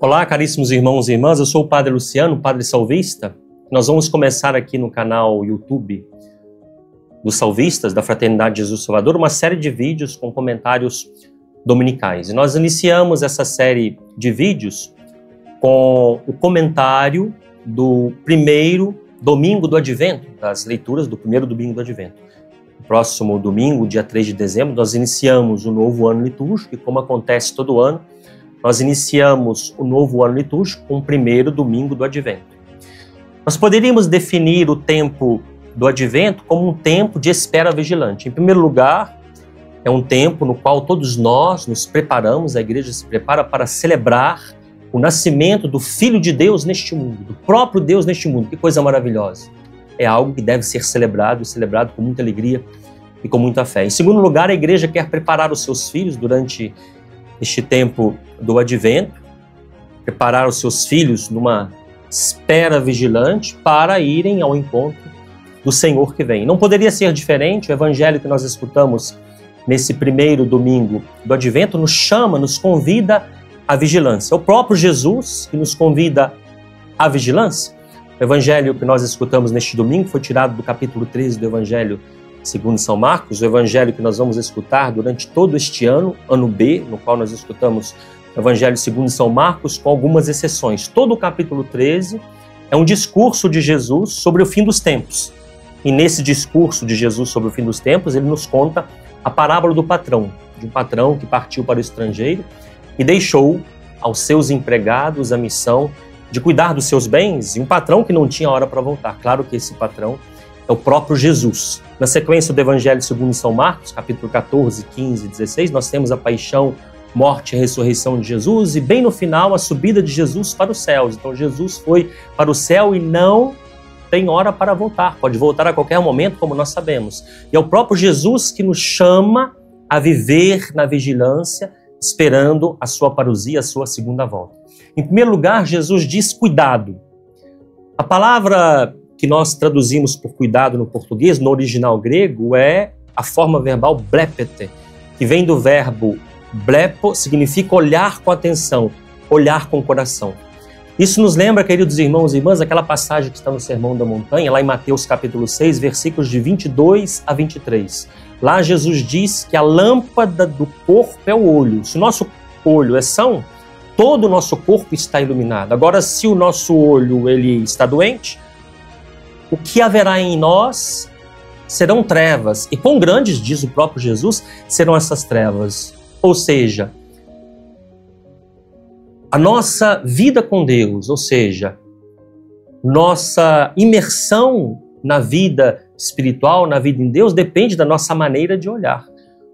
Olá, caríssimos irmãos e irmãs, eu sou o Padre Luciano, Padre Salvista. Nós vamos começar aqui no canal YouTube dos Salvistas, da Fraternidade Jesus Salvador, uma série de vídeos com comentários dominicais. E nós iniciamos essa série de vídeos com o comentário do primeiro domingo do Advento, das leituras do primeiro domingo do Advento. No próximo domingo, dia 3 de dezembro, nós iniciamos o novo ano litúrgico e, como acontece todo ano, nós iniciamos o novo ano litúrgico com o primeiro domingo do Advento. Nós poderíamos definir o tempo do Advento como um tempo de espera vigilante. Em primeiro lugar, é um tempo no qual todos nós nos preparamos, a igreja se prepara para celebrar o nascimento do Filho de Deus neste mundo, do próprio Deus neste mundo. Que coisa maravilhosa! É algo que deve ser celebrado, e celebrado com muita alegria e com muita fé. Em segundo lugar, a igreja quer preparar os seus filhos durante este tempo do Advento, preparar os seus filhos numa espera vigilante para irem ao encontro do Senhor que vem. Não poderia ser diferente. O evangelho que nós escutamos nesse primeiro domingo do Advento nos chama, nos convida à vigilância. É o próprio Jesus que nos convida à vigilância. O evangelho que nós escutamos neste domingo foi tirado do capítulo 13 do Evangelho segundo São Marcos, o evangelho que nós vamos escutar durante todo este ano, ano B, no qual nós escutamos o evangelho segundo São Marcos, com algumas exceções. Todo o capítulo 13 é um discurso de Jesus sobre o fim dos tempos. E nesse discurso de Jesus sobre o fim dos tempos, ele nos conta a parábola do patrão, de um patrão que partiu para o estrangeiro e deixou aos seus empregados a missão de cuidar dos seus bens, e um patrão que não tinha hora para voltar. Claro que esse patrão é o próprio Jesus. Na sequência do Evangelho segundo São Marcos, capítulo 14, 15 e 16, nós temos a paixão, morte e ressurreição de Jesus, e bem no final a subida de Jesus para os céus. Então Jesus foi para o céu e não tem hora para voltar, pode voltar a qualquer momento, como nós sabemos. E é o próprio Jesus que nos chama a viver na vigilância, esperando a sua parousia, a sua segunda volta. Em primeiro lugar, Jesus diz cuidado. A palavra que nós traduzimos por cuidado no português, no original grego, é a forma verbal blepete, que vem do verbo blepo, significa olhar com atenção, olhar com o coração. Isso nos lembra, queridos irmãos e irmãs, aquela passagem que está no Sermão da Montanha, lá em Mateus capítulo 6, versículos de 22 a 23. Lá Jesus diz que a lâmpada do corpo é o olho. Se o nosso olho é são, todo o nosso corpo está iluminado. Agora, se o nosso olho ele está doente, o que haverá em nós serão trevas. E quão grandes, diz o próprio Jesus, serão essas trevas. Ou seja, a nossa vida com Deus, ou seja, nossa imersão na vida espiritual, na vida em Deus, depende da nossa maneira de olhar.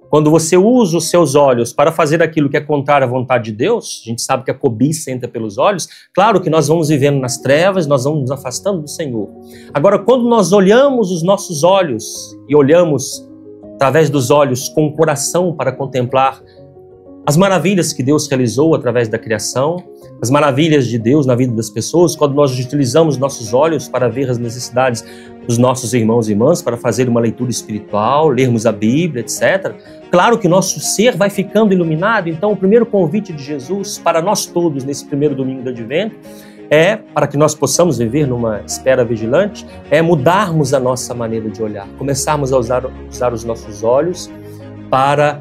Quando você usa os seus olhos para fazer aquilo que é contrário à vontade de Deus, a gente sabe que a cobiça entra pelos olhos, claro que nós vamos vivendo nas trevas, nós vamos nos afastando do Senhor. Agora, quando nós olhamos os nossos olhos e olhamos através dos olhos com o coração para contemplar as maravilhas que Deus realizou através da criação, as maravilhas de Deus na vida das pessoas, quando nós utilizamos nossos olhos para ver as necessidades dos nossos irmãos e irmãs, para fazer uma leitura espiritual, lermos a Bíblia, etc. Claro que nosso ser vai ficando iluminado. Então, o primeiro convite de Jesus para nós todos nesse primeiro domingo do Advento é, para que nós possamos viver numa espera vigilante, é mudarmos a nossa maneira de olhar, começarmos a usar os nossos olhos para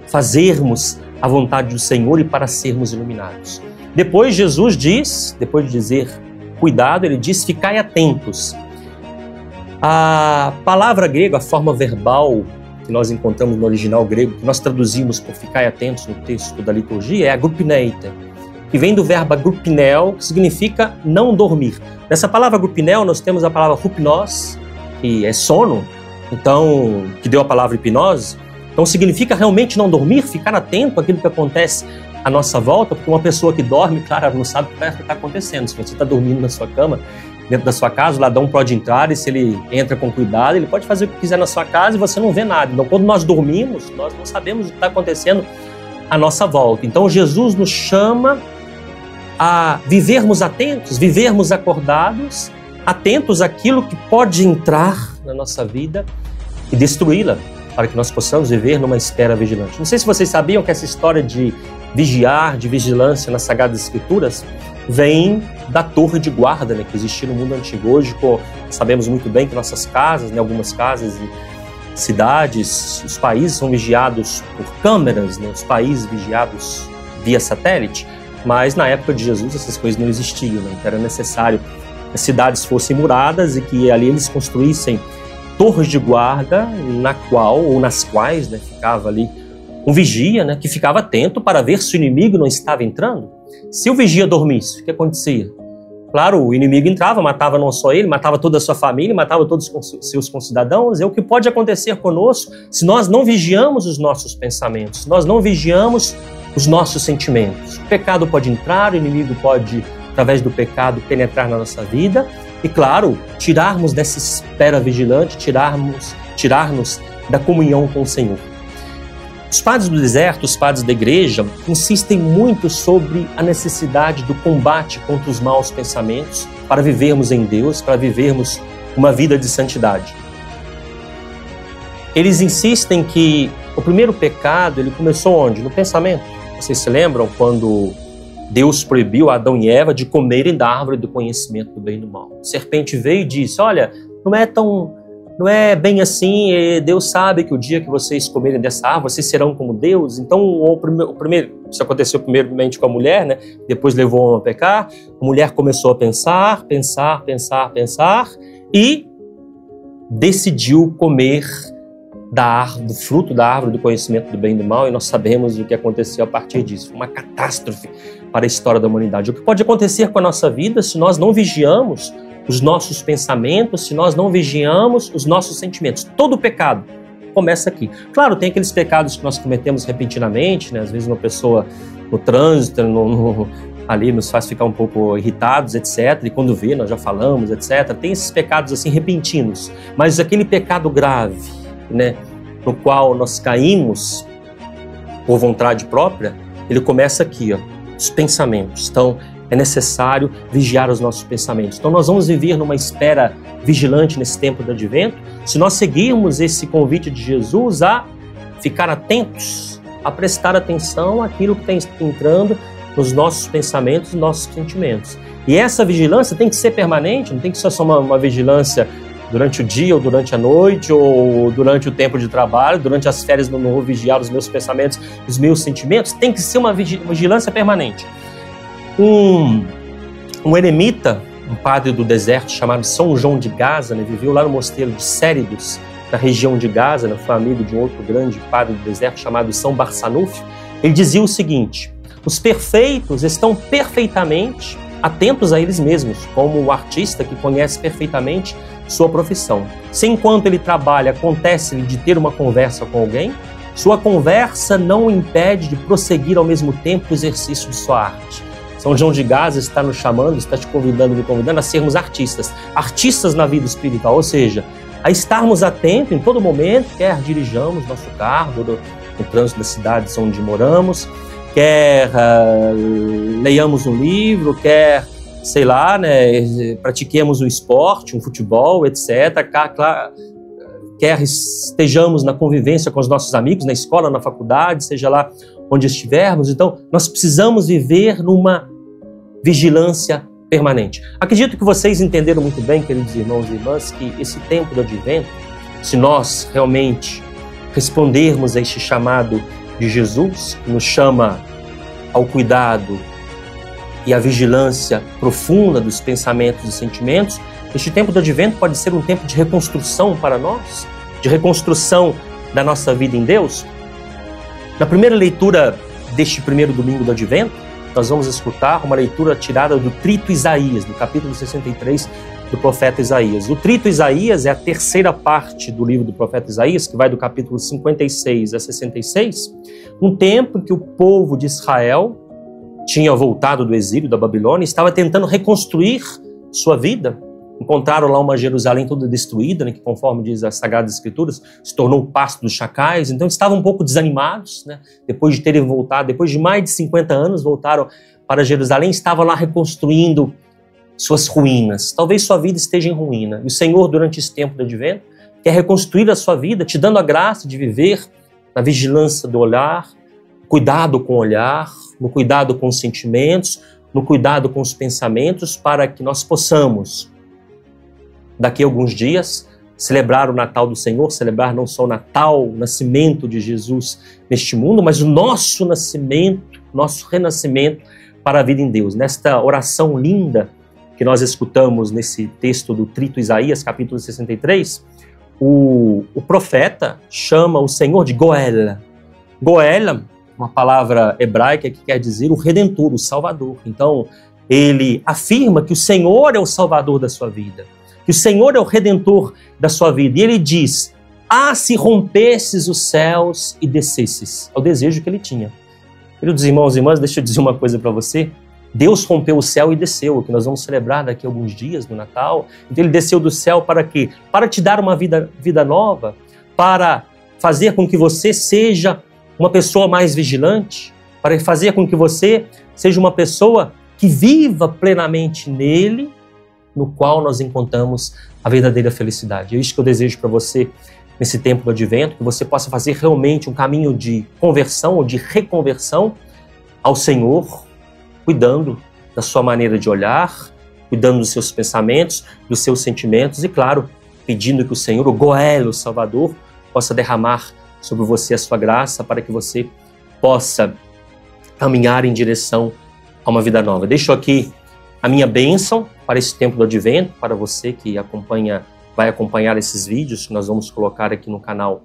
fazermos a vontade do Senhor e para sermos iluminados. Depois Jesus diz, depois de dizer cuidado, ele diz ficai atentos. A palavra grega, a forma verbal que nós encontramos no original grego, que nós traduzimos por ficai atentos no texto da liturgia, é agrupineita, que vem do verbo agrupinel, que significa não dormir. Nessa palavra agrupinel nós temos a palavra rupnós, que é sono, então, que deu a palavra hipnose. Então significa realmente não dormir, ficar atento àquilo que acontece à nossa volta, porque uma pessoa que dorme, claro, ela não sabe o que está acontecendo. Se você está dormindo na sua cama, dentro da sua casa, o ladrão pode entrar e se ele entra com cuidado, ele pode fazer o que quiser na sua casa e você não vê nada. Então quando nós dormimos, nós não sabemos o que está acontecendo à nossa volta. Então Jesus nos chama a vivermos atentos, vivermos acordados, atentos àquilo que pode entrar na nossa vida e destruí-la, para que nós possamos viver numa espera vigilante. Não sei se vocês sabiam que essa história de vigiar, de vigilância nas Sagradas Escrituras, vem da torre de guarda, né, que existia no mundo antigo. Hoje, sabemos muito bem que nossas casas, né, algumas casas e cidades, os países são vigiados por câmeras, né, os países vigiados via satélite, mas na época de Jesus essas coisas não existiam, né, então era necessário que as cidades fossem muradas e que ali eles construíssem torres de guarda nas quais, né, ficava ali um vigia, né, que ficava atento para ver se o inimigo não estava entrando. Se o vigia dormisse, o que acontecia? Claro, o inimigo entrava, matava não só ele, matava toda a sua família, matava todos os seus concidadãos. É o que pode acontecer conosco se nós não vigiamos os nossos pensamentos, se nós não vigiamos os nossos sentimentos. O pecado pode entrar, o inimigo pode, através do pecado, penetrar na nossa vida e, claro, tirarmos dessa espera vigilante, tirar-nos da comunhão com o Senhor. Os padres do deserto, os padres da igreja, insistem muito sobre a necessidade do combate contra os maus pensamentos para vivermos em Deus, para vivermos uma vida de santidade. Eles insistem que o primeiro pecado, ele começou onde? No pensamento. Vocês se lembram quando Deus proibiu a Adão e Eva de comerem da árvore do conhecimento do bem e do mal? A serpente veio e disse, olha, não é bem assim, Deus sabe que o dia que vocês comerem dessa árvore, vocês serão como Deus. Então, isso aconteceu primeiramente com a mulher, né? Depois levou o homem a pecar. A mulher começou a pensar e decidiu comer do fruto da árvore do conhecimento do bem e do mal, e nós sabemos o que aconteceu a partir disso. Foi uma catástrofe para a história da humanidade. O que pode acontecer com a nossa vida se nós não vigiamos os nossos pensamentos, se nós não vigiamos os nossos sentimentos? Todo pecado começa aqui. Claro, tem aqueles pecados que nós cometemos repentinamente, né? Às vezes uma pessoa no trânsito, ali nos faz ficar um pouco irritados, etc. E quando vê, nós já falamos, etc. Tem esses pecados assim repentinos. Mas aquele pecado grave, né, no qual nós caímos por vontade própria, ele começa aqui, ó, os pensamentos. Então, é necessário vigiar os nossos pensamentos. Então nós vamos viver numa espera vigilante nesse tempo do Advento, se nós seguirmos esse convite de Jesus a ficar atentos, a prestar atenção àquilo que está entrando nos nossos pensamentos e nossos sentimentos. E essa vigilância tem que ser permanente, não tem que ser só uma vigilância durante o dia ou durante a noite ou durante o tempo de trabalho, durante as férias não vou vigiar os meus pensamentos, os meus sentimentos. Tem que ser uma vigilância permanente. Um eremita, um padre do deserto chamado São João de Gaza, né, viveu lá no mosteiro de Céridus, na região de Gaza, né, foi amigo de um outro grande padre do deserto chamado São Barçanufo. Ele dizia o seguinte: os perfeitos estão perfeitamente atentos a eles mesmos, como o artista que conhece perfeitamente sua profissão. Se enquanto ele trabalha acontece-lhe de ter uma conversa com alguém, sua conversa não o impede de prosseguir ao mesmo tempo o exercício de sua arte. São João de Gaza está nos chamando, está te convidando, me convidando a sermos artistas na vida espiritual, ou seja, a estarmos atentos em todo momento, quer dirijamos nosso carro no trânsito das cidades onde moramos, quer leiamos um livro, quer, sei lá, né, pratiquemos um esporte, um futebol, etc., quer estejamos na convivência com os nossos amigos, na escola, na faculdade, seja lá onde estivermos. Então, nós precisamos viver numa vigilância permanente. Acredito que vocês entenderam muito bem, queridos irmãos e irmãs, que esse tempo do Advento, se nós realmente respondermos a este chamado de Jesus, que nos chama ao cuidado e à vigilância profunda dos pensamentos e sentimentos, este tempo do Advento pode ser um tempo de reconstrução para nós, de reconstrução da nossa vida em Deus. Na primeira leitura deste primeiro domingo do Advento, nós vamos escutar uma leitura tirada do Trito Isaías, do capítulo 63 do profeta Isaías. O Trito Isaías é a terceira parte do livro do profeta Isaías, que vai do capítulo 56 a 66, um tempo em que o povo de Israel tinha voltado do exílio da Babilônia e estava tentando reconstruir sua vida, encontraram lá uma Jerusalém toda destruída, né, que conforme diz as Sagradas Escrituras, se tornou o pasto dos chacais. Então estavam um pouco desanimados, né, depois de terem voltado, depois de mais de 50 anos, voltaram para Jerusalém, estavam lá reconstruindo suas ruínas. Talvez sua vida esteja em ruína. E o Senhor, durante esse tempo do advento, quer reconstruir a sua vida, te dando a graça de viver na vigilância do olhar, cuidado com o olhar, no cuidado com os sentimentos, no cuidado com os pensamentos, para que nós possamos, daqui a alguns dias, celebrar o Natal do Senhor, celebrar não só o Natal, o nascimento de Jesus neste mundo, mas o nosso nascimento, nosso renascimento para a vida em Deus. Nesta oração linda que nós escutamos nesse texto do Trito Isaías, capítulo 63, o profeta chama o Senhor de Goel. Goel, uma palavra hebraica que quer dizer o Redentor, o Salvador. Então, ele afirma que o Senhor é o Salvador da sua vida, que o Senhor é o Redentor da sua vida. E ele diz, se rompesses os céus e descesses. É o desejo que ele tinha. Queridos irmãos e irmãs, deixa eu dizer uma coisa para você. Deus rompeu o céu e desceu, o que nós vamos celebrar daqui a alguns dias no Natal. Então ele desceu do céu para quê? Para te dar uma vida nova, para fazer com que você seja uma pessoa mais vigilante, para fazer com que você seja uma pessoa que viva plenamente nele, no qual nós encontramos a verdadeira felicidade. É isso que eu desejo para você nesse tempo do advento, que você possa fazer realmente um caminho de conversão ou de reconversão ao Senhor, cuidando da sua maneira de olhar, cuidando dos seus pensamentos, dos seus sentimentos e, claro, pedindo que o Senhor, o Goel, o Salvador, possa derramar sobre você a sua graça para que você possa caminhar em direção a uma vida nova. Deixo aqui a minha bênção para esse tempo do advento, para você que vai acompanhar esses vídeos que nós vamos colocar aqui no canal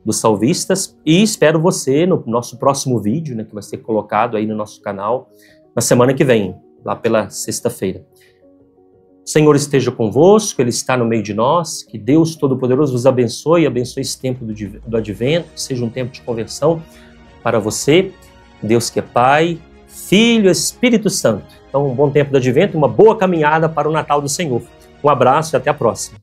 dos Salvistas, e espero você no nosso próximo vídeo, né, que vai ser colocado aí no nosso canal na semana que vem, lá pela sexta-feira. O Senhor esteja convosco, Ele está no meio de nós, que Deus Todo-Poderoso vos abençoe esse tempo do advento, que seja um tempo de conversão para você, Deus que é Pai, Filho e Espírito Santo. Então, um bom tempo do advento, uma boa caminhada para o Natal do Senhor. Um abraço e até a próxima.